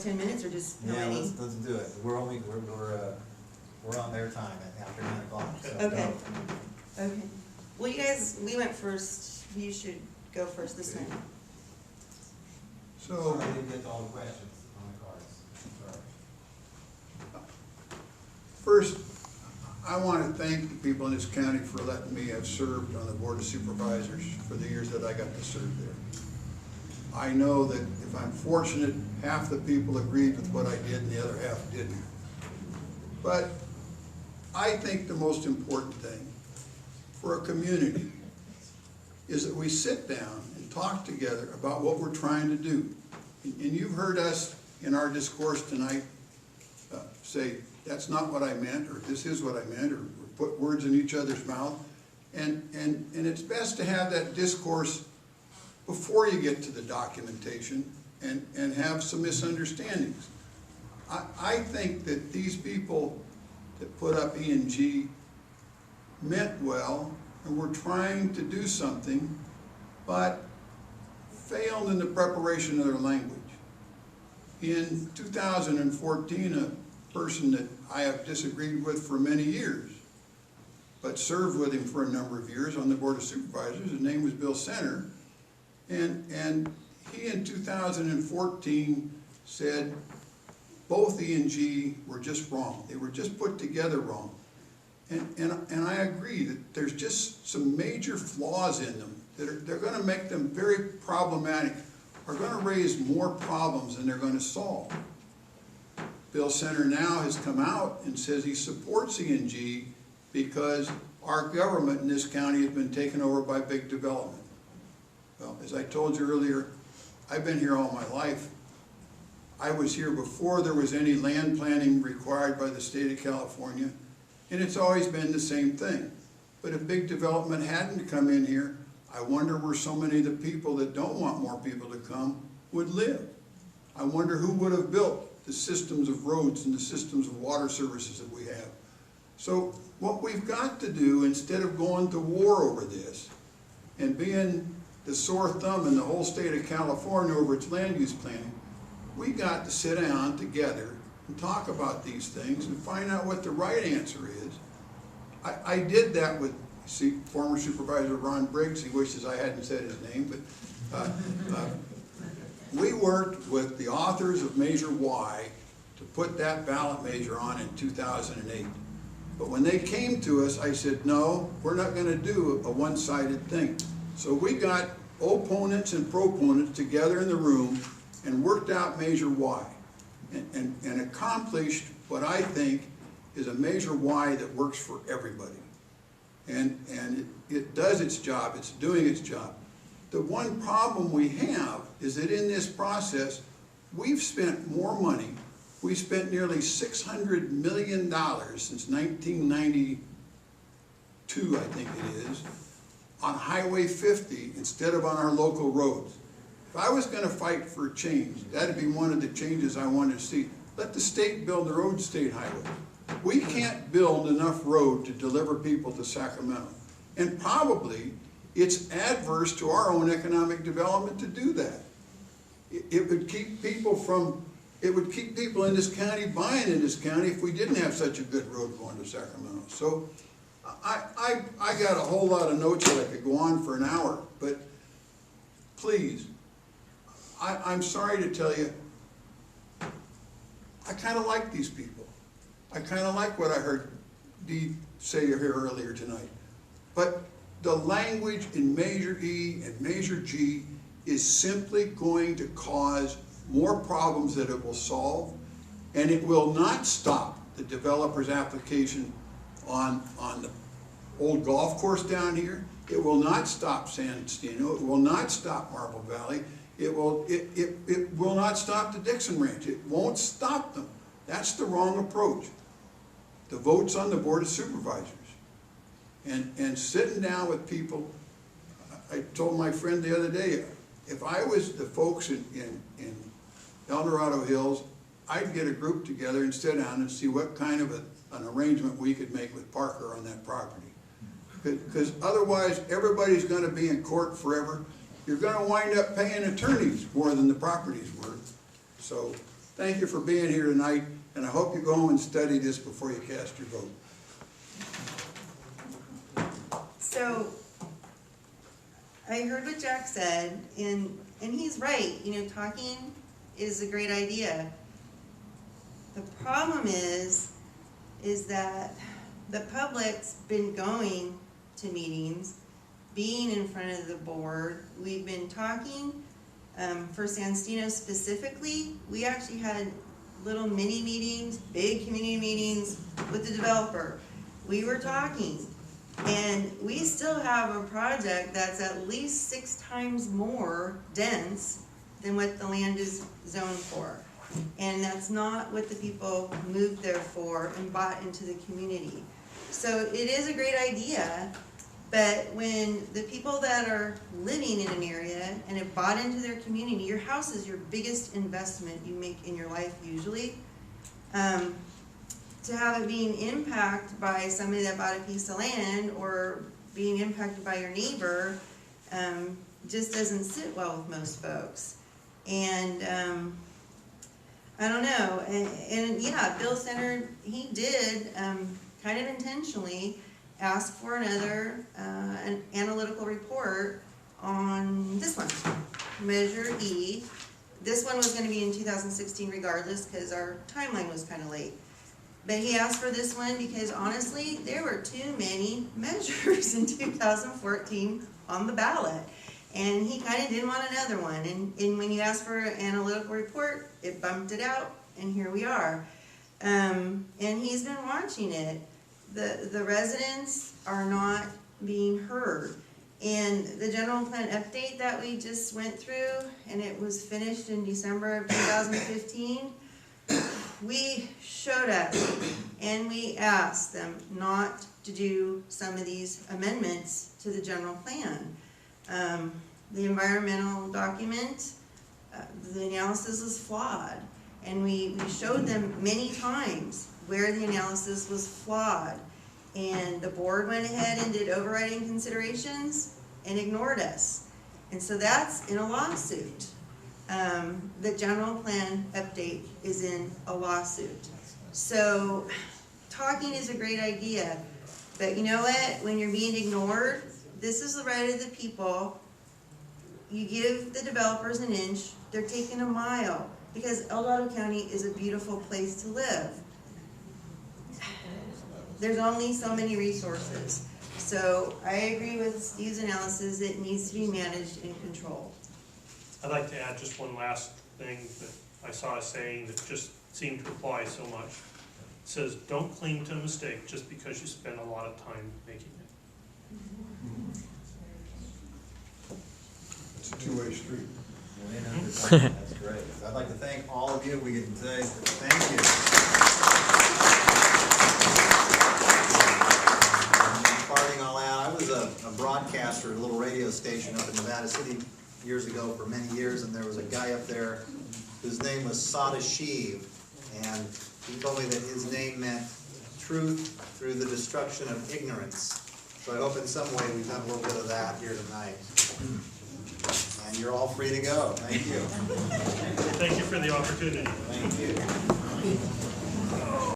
10 minutes or just how Yeah, many? let's do it. We're on their time at after 9 o'clock, so. Okay. Okay. Well, you guys, we went first. You should go first this time. So, I didn't get to all the questions on the cards, sorry. first, I want to thank the people in this county for letting me have served on the Board of Supervisors for the years that I got to serve there. I know that if I'm fortunate, half the people agreed with what I did and the other half didn't. But I think the most important thing for a community is that we sit down and talk together about what we're trying to do. And you've heard us in our discourse tonight say, that's not what I meant, or this is what I meant, or put words in each other's mouth. And it's best to have that discourse before you get to the documentation and have some misunderstandings. I think that these people that put up E&G meant well and were trying to do something, but failed in the preparation of their language. In 2014, a person that I have disagreed with for many years, but served with him for a number of years on the Board of Supervisors, his name was Bill Center, and he in 2014 said both E&G were just wrong. They were just put together wrong. And I agree that there's just some major flaws in them that they're going to make them very problematic, are going to raise more problems than they're going to solve. Bill Center now has come out and says he supports E&G because our government in this county has been taken over by big development. Well, as I told you earlier, I've been here all my life. I was here before there was any land planning required by the state of California, and it's always been the same thing. But if big development hadn't come in here, I wonder where so many of the people that don't want more people to come would live. I wonder who would have built the systems of roads and the systems of water services that we have. So what we've got to do, instead of going to war over this and being the sore thumb in the whole state of California over its land use planning, we got to sit down together and talk about these things and find out what the right answer is. I did that with former Supervisor Ron Briggs. He wishes I hadn't said his name, but we worked with the authors of Measure Y to put that ballot measure on in 2008. But when they came to us, I said, no, we're not going to do a one-sided thing. So we got opponents and proponents together in the room and worked out Measure Y and accomplished what I think is a Measure Y that works for everybody. And it does its job, it's doing its job. The one problem we have is that in this process, we've spent more money. We spent nearly $600 million since 1992, I think it is, on Highway 50 instead of on our local roads. If I was going to fight for a change, that'd be one of the changes I wanted to see. Let the state build their own state highway. We can't build enough road to deliver people to Sacramento. And probably it's adverse to our own economic development to do that. It would keep people in this county buying in this county if we didn't have such a good road going to Sacramento. So I got a whole lot of notes that I could go on for an hour, but please, I'm sorry to tell you, I kind of like these people. I kind of like what I heard Dee say here earlier tonight. But the language in Measure E and Measure G is simply going to cause more problems that it will solve, and it will not stop the developer's application on the old golf course down here. It will not stop San Stino. It will not stop Marble Valley. It will not stop the Dixon Ranch. It won't stop them. That's the wrong approach. The vote's on the Board of Supervisors. And sitting down with people, I told my friend the other day, if I was the folks in El Dorado Hills, I'd get a group together and sit down and see what kind of an arrangement we could make with Parker on that property. Because otherwise, everybody's going to be in court forever. You're going to wind up paying attorneys more than the property's worth. So Thank you for being here tonight, and I hope you go home and study this before you cast your vote. So, I heard what Jack said, and he's right, you know, talking is a great idea. The problem is that the public's been going to meetings, being in front of the board. We've been talking, for Sandstino specifically, we actually had little mini meetings, big community meetings with the developer. We were talking, and we still have a project that's at least 6 times more dense than what the land is zoned for. And that's not what the people moved there for and bought into the community. So it is a great idea, but when the people that are living in an area and have bought into their community, your house is your biggest investment you make in your life usually. To have it being impacted by somebody that bought a piece of land or being impacted by your neighbor just doesn't sit well with most folks. And I don't know, and yeah, Bill Center, he did kind of intentionally ask for another an analytical report on this one, Measure E. This one was going to be in 2016 regardless because our timeline was kind of late. But he asked for this one because honestly, there were too many measures in 2014 on the ballot. And he kind of didn't want another one. And when you ask for an analytical report, it bumped it out, and here we are. And he's been watching it. The residents are not being heard. And the general plan update that we just went through, and it was finished in December of 2015, we showed up and we asked them not to do some of these amendments to the general plan. The environmental document, the analysis was flawed, and we showed them many times where the analysis was flawed, and the board went ahead and did overriding considerations and ignored us. And so that's in a lawsuit. The general plan update is in a lawsuit. So talking is a great idea, but you know what? When you're being ignored, this is the right of the people. You give the developers an inch, they're taking a mile, because El Dorado County is a beautiful place to live. There's only so many resources. So I agree with Steve's analysis, it needs to be managed and controlled. I'd like to add just one last thing that I saw a saying that just seemed to apply so much. It says, don't cling to a mistake just because you spend a lot of time making it. It's a two-way street. That's great. So I'd like to thank all of you. We can say thank you. Parting all out. I was a broadcaster at a little radio station up in Nevada City years ago for many years, and there was a guy up there whose name was Sadashiv, and he told me that his name meant truth through the destruction of ignorance. So I hope in some way we've done a little bit of that here tonight. And you're all free to go. Thank you. Thank you for the opportunity. Thank you.